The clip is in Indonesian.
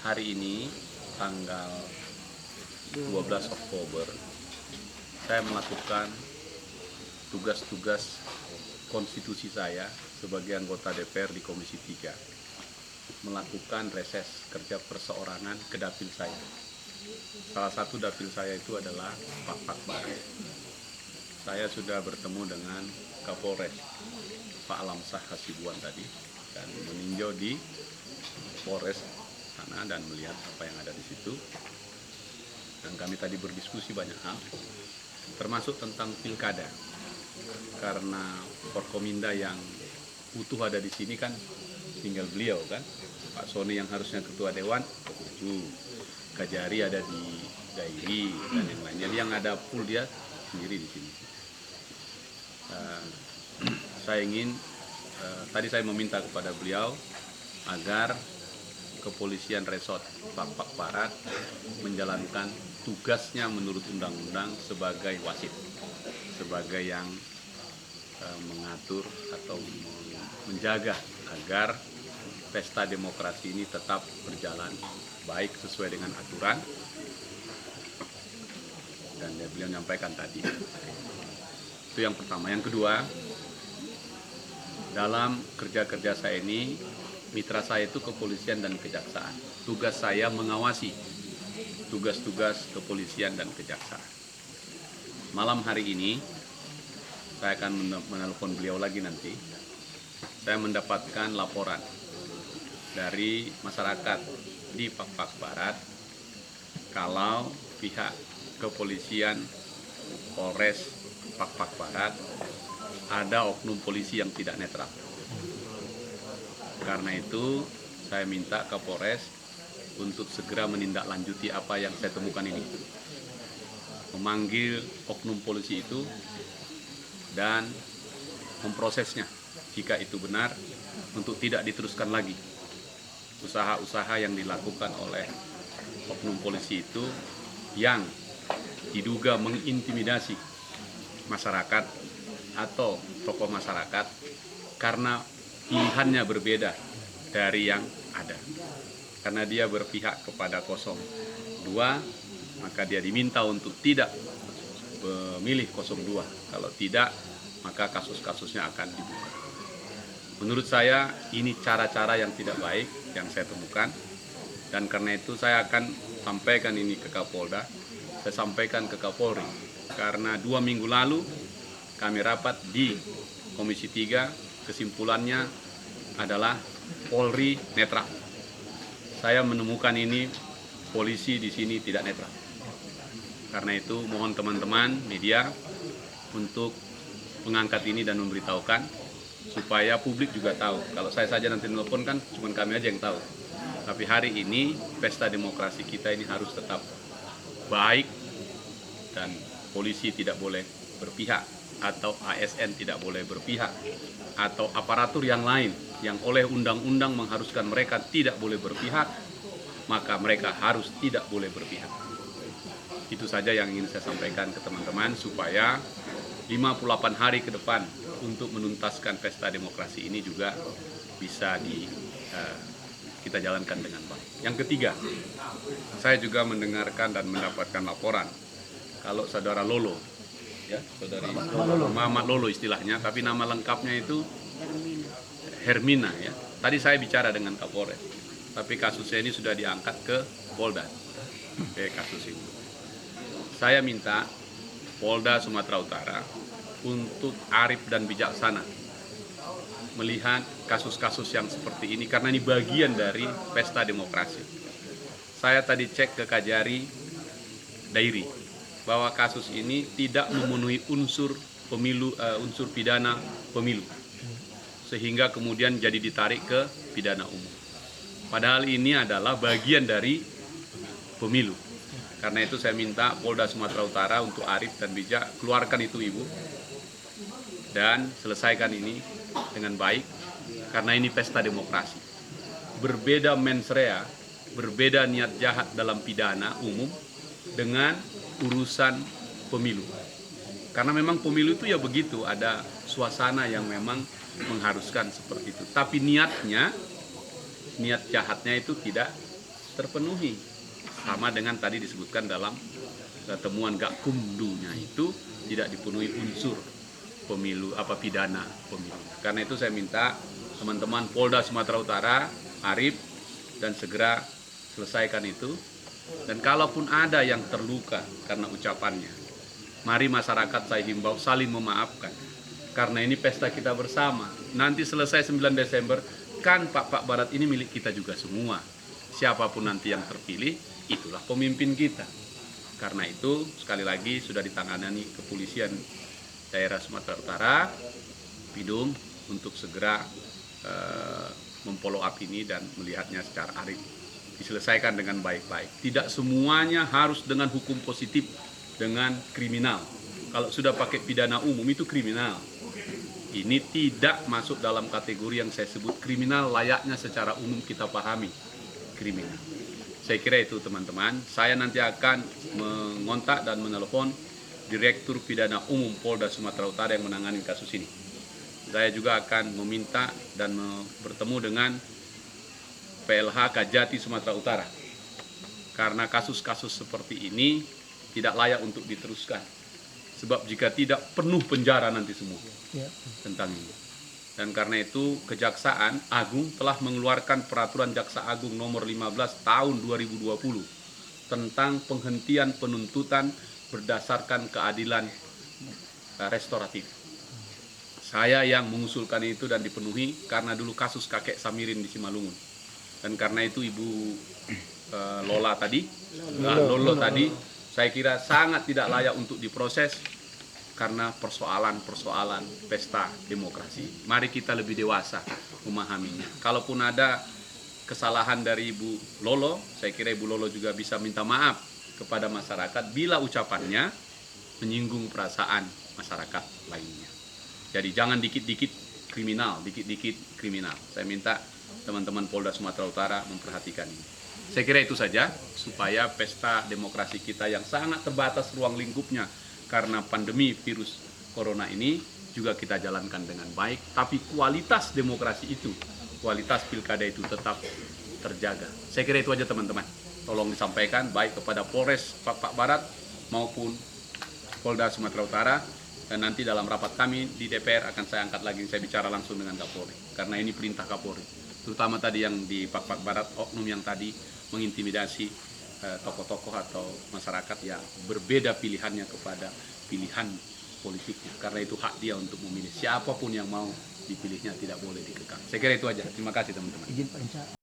Hari ini tanggal 12 Oktober saya melakukan tugas-tugas konstitusi saya sebagai anggota DPR di Komisi 3, melakukan reses kerja perseorangan ke dapil saya. Salah satu dapil saya itu adalah Pak Barat. Saya sudah bertemu dengan Kapolres Pak Alamsah Hasibuan tadi dan meninjau di Polres sana dan melihat apa yang ada di situ. Dan kami tadi berdiskusi banyak hal, termasuk tentang pilkada. Karena Forkominda yang utuh ada di sini kan tinggal beliau kan, Pak Sony yang harusnya ketua dewan, Kajari ada di Dairi dan yang lainnya. Yang ada full dia sendiri di sini. Saya ingin tadi saya meminta kepada beliau agar Kepolisian Resort Pak Barat menjalankan tugasnya menurut undang-undang sebagai wasit, sebagai yang mengatur atau menjaga agar pesta demokrasi ini tetap berjalan baik sesuai dengan aturan. Dan beliau menyampaikan tadi. Itu yang pertama. Yang kedua, dalam kerja-kerja saya ini, mitra saya itu kepolisian dan kejaksaan. Tugas saya mengawasi tugas-tugas kepolisian dan kejaksaan. Malam hari ini, saya akan menelpon beliau lagi nanti. Saya mendapatkan laporan dari masyarakat di Pak Barat kalau pihak kepolisian Polres Pak Barat ada oknum polisi yang tidak netral. Karena itu saya minta ke Polres untuk segera menindaklanjuti apa yang saya temukan ini. Memanggil oknum polisi itu dan memprosesnya jika itu benar untuk tidak diteruskan lagi usaha-usaha yang dilakukan oleh oknum polisi itu yang diduga mengintimidasi masyarakat atau tokoh masyarakat karena pilihannya berbeda dari yang ada. Karena dia berpihak kepada 02, maka dia diminta untuk tidak memilih 02. Kalau tidak, maka kasus-kasusnya akan dibuka. Menurut saya, ini cara-cara yang tidak baik yang saya temukan. Dan karena itu saya akan sampaikan ini ke Kapolda, saya sampaikan ke Kapolri. Karena 2 minggu lalu kami rapat di Komisi 3, kesimpulannya adalah Polri netral. Saya menemukan ini polisi di sini tidak netral. Karena itu mohon teman-teman media untuk mengangkat ini dan memberitahukan supaya publik juga tahu. Kalau saya saja nanti nelpon kan cuma kami aja yang tahu. Tapi hari ini pesta demokrasi kita ini harus tetap baik dan polisi tidak boleh berpihak atau ASN tidak boleh berpihak atau aparatur yang lain yang oleh undang-undang mengharuskan mereka tidak boleh berpihak, maka mereka harus tidak boleh berpihak. Itu saja yang ingin saya sampaikan ke teman-teman supaya 58 hari ke depan untuk menuntaskan pesta demokrasi ini juga bisa kita jalankan dengan baik. Yang ketiga, saya juga mendengarkan dan mendapatkan laporan kalau saudara Lolo, ya, saudari Mamat Lolo istilahnya, tapi nama lengkapnya itu Hermina, ya. Tadi saya bicara dengan Kapolres, tapi kasusnya ini sudah diangkat ke Polda, kasus ini. Saya minta Polda Sumatera Utara untuk arif dan bijaksana melihat kasus-kasus yang seperti ini, karena ini bagian dari pesta demokrasi. Saya tadi cek ke Kajari Dairi bahwa kasus ini tidak memenuhi unsur pemilu, unsur pidana pemilu, sehingga kemudian jadi ditarik ke pidana umum. Padahal ini adalah bagian dari pemilu. Karena itu saya minta Polda Sumatera Utara untuk arif dan bijak, keluarkan itu Ibu, dan selesaikan ini dengan baik, karena ini pesta demokrasi. Berbeda mens rea, berbeda niat jahat dalam pidana umum dengan urusan pemilu. Karena memang pemilu itu ya begitu, ada suasana yang memang mengharuskan seperti itu. Tapi niatnya, niat jahatnya itu tidak terpenuhi. Sama dengan tadi disebutkan dalam temuan Gakumdunya itu tidak dipenuhi unsur pemilu pidana pemilu. Karena itu saya minta teman-teman Polda Sumatera Utara, Arif, dan segera selesaikan itu. Dan kalaupun ada yang terluka karena ucapannya, mari masyarakat saya himbau saling memaafkan. Karena ini pesta kita bersama. Nanti selesai 9 Desember, kan Pak Barat ini milik kita juga semua. Siapapun nanti yang terpilih, itulah pemimpin kita. Karena itu, sekali lagi sudah ditangani kepolisian daerah Sumatera Utara, Pidum, untuk segera memfollow up ini dan melihatnya secara arif. Diselesaikan dengan baik-baik. Tidak semuanya harus dengan hukum positif, dengan kriminal. Kalau sudah pakai pidana umum itu kriminal. Ini tidak masuk dalam kategori yang saya sebut kriminal, layaknya secara umum kita pahami kriminal. Saya kira itu teman-teman. Saya nanti akan mengontak dan menelpon Direktur Pidana Umum Polda Sumatera Utara yang menangani kasus ini. Saya juga akan meminta dan bertemu dengan PLH Kajati Sumatera Utara. Karena kasus-kasus seperti ini tidak layak untuk diteruskan. Sebab jika tidak, penuh penjara nanti semua tentang ini. Dan karena itu Kejaksaan Agung telah mengeluarkan Peraturan Jaksa Agung nomor 15 tahun 2020 tentang penghentian penuntutan berdasarkan keadilan restoratif. Saya yang mengusulkan itu dan dipenuhi karena dulu kasus kakek Samirin di Simalungun. Dan karena itu Ibu Lolo tadi, saya kira sangat tidak layak untuk diproses karena persoalan-persoalan pesta demokrasi. Mari kita lebih dewasa memahaminya. Kalaupun ada kesalahan dari Ibu Lolo, saya kira Ibu Lolo juga bisa minta maaf kepada masyarakat bila ucapannya menyinggung perasaan masyarakat lainnya. Jadi jangan dikit-dikit kriminal. Saya minta teman-teman Polda Sumatera Utara memperhatikan ini. Saya kira itu saja supaya pesta demokrasi kita yang sangat terbatas ruang lingkupnya karena pandemi virus corona ini juga kita jalankan dengan baik, tapi kualitas demokrasi itu, kualitas pilkada itu tetap terjaga. Saya kira itu aja teman-teman. Tolong disampaikan baik kepada Polres Pak Barat maupun Polda Sumatera Utara. Dan nanti dalam rapat kami di DPR akan saya angkat lagi, saya bicara langsung dengan Kapolri. Karena ini perintah Kapolri. Terutama tadi yang di Pak Barat, oknum yang tadi mengintimidasi tokoh-tokoh atau masyarakat yang berbeda pilihannya kepada pilihan politiknya. Karena itu hak dia untuk memilih. Siapapun yang mau dipilihnya tidak boleh dikekang. Saya kira itu aja. Terima kasih teman-teman.